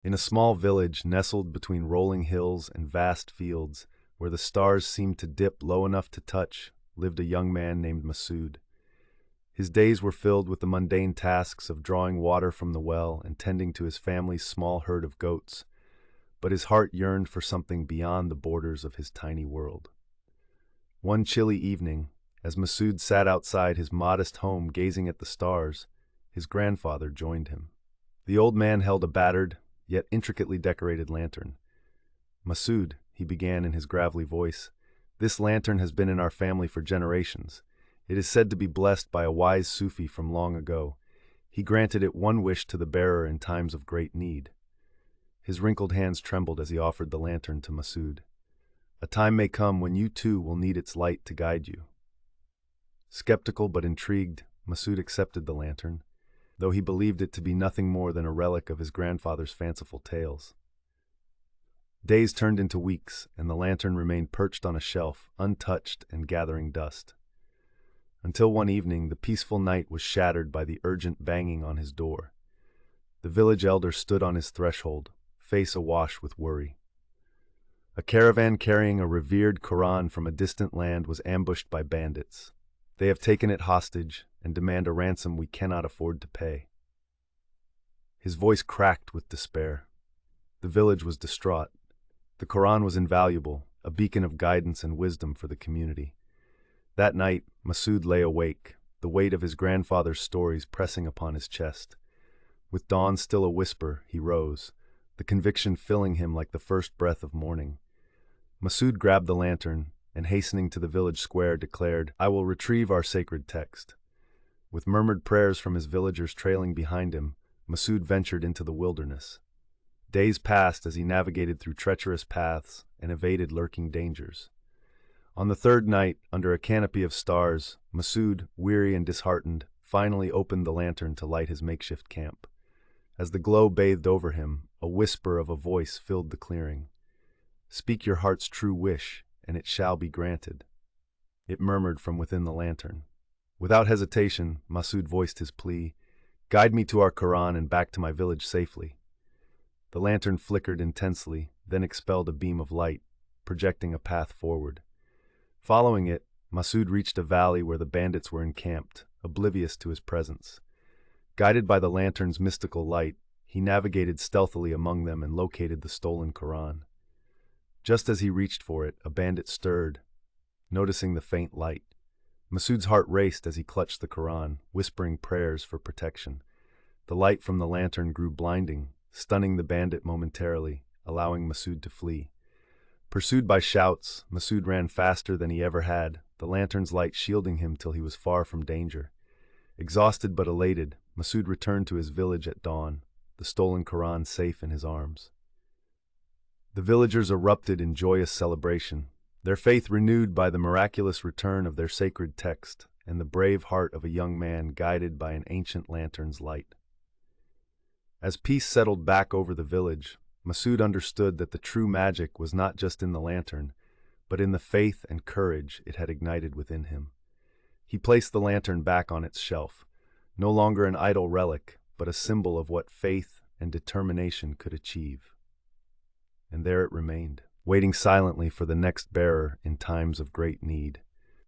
In a small village nestled between rolling hills and vast fields, where the stars seemed to dip low enough to touch, lived a young man named Masud. His days were filled with the mundane tasks of drawing water from the well and tending to his family's small herd of goats, but his heart yearned for something beyond the borders of his tiny world. One chilly evening, as Masud sat outside his modest home gazing at the stars, his grandfather joined him. The old man held a battered, yet intricately decorated lantern. "Masud," he began in his gravelly voice, "this lantern has been in our family for generations. It is said to be blessed by a wise Sufi from long ago. He granted it one wish to the bearer in times of great need." His wrinkled hands trembled as he offered the lantern to Masud. "A time may come when you too will need its light to guide you." Skeptical but intrigued, Masud accepted the lantern, though he believed it to be nothing more than a relic of his grandfather's fanciful tales. Days turned into weeks, and the lantern remained perched on a shelf, untouched and gathering dust. Until one evening, the peaceful night was shattered by the urgent banging on his door. The village elder stood on his threshold, face awash with worry. A caravan carrying a revered Quran from a distant land was ambushed by bandits. "They have taken it hostage and demand a ransom we cannot afford to pay." His voice cracked with despair. The village was distraught. The Quran was invaluable, a beacon of guidance and wisdom for the community. That night, Masud lay awake, the weight of his grandfather's stories pressing upon his chest. With dawn still a whisper, he rose, the conviction filling him like the first breath of morning. Masud grabbed the lantern and, hastening to the village square, declared, "I will retrieve our sacred text." With murmured prayers from his villagers trailing behind him, Masud ventured into the wilderness. Days passed as he navigated through treacherous paths and evaded lurking dangers. On the third night, under a canopy of stars, Masud, weary and disheartened, finally opened the lantern to light his makeshift camp. As the glow bathed over him, a whisper of a voice filled the clearing. "Speak your heart's true wish, and it shall be granted," it murmured from within the lantern. Without hesitation, Masud voiced his plea, "Guide me to our Quran and back to my village safely." The lantern flickered intensely, then expelled a beam of light, projecting a path forward. Following it, Masud reached a valley where the bandits were encamped, oblivious to his presence. Guided by the lantern's mystical light, he navigated stealthily among them and located the stolen Quran. Just as he reached for it, a bandit stirred, noticing the faint light. Masud's heart raced as he clutched the Quran, whispering prayers for protection. The light from the lantern grew blinding, stunning the bandit momentarily, allowing Masud to flee. Pursued by shouts, Masud ran faster than he ever had, the lantern's light shielding him till he was far from danger. Exhausted but elated, Masud returned to his village at dawn, the stolen Quran safe in his arms. The villagers erupted in joyous celebration, their faith renewed by the miraculous return of their sacred text and the brave heart of a young man guided by an ancient lantern's light. As peace settled back over the village, Masud understood that the true magic was not just in the lantern, but in the faith and courage it had ignited within him. He placed the lantern back on its shelf, no longer an idle relic, but a symbol of what faith and determination could achieve. And there it remained, waiting silently for the next bearer in times of great need.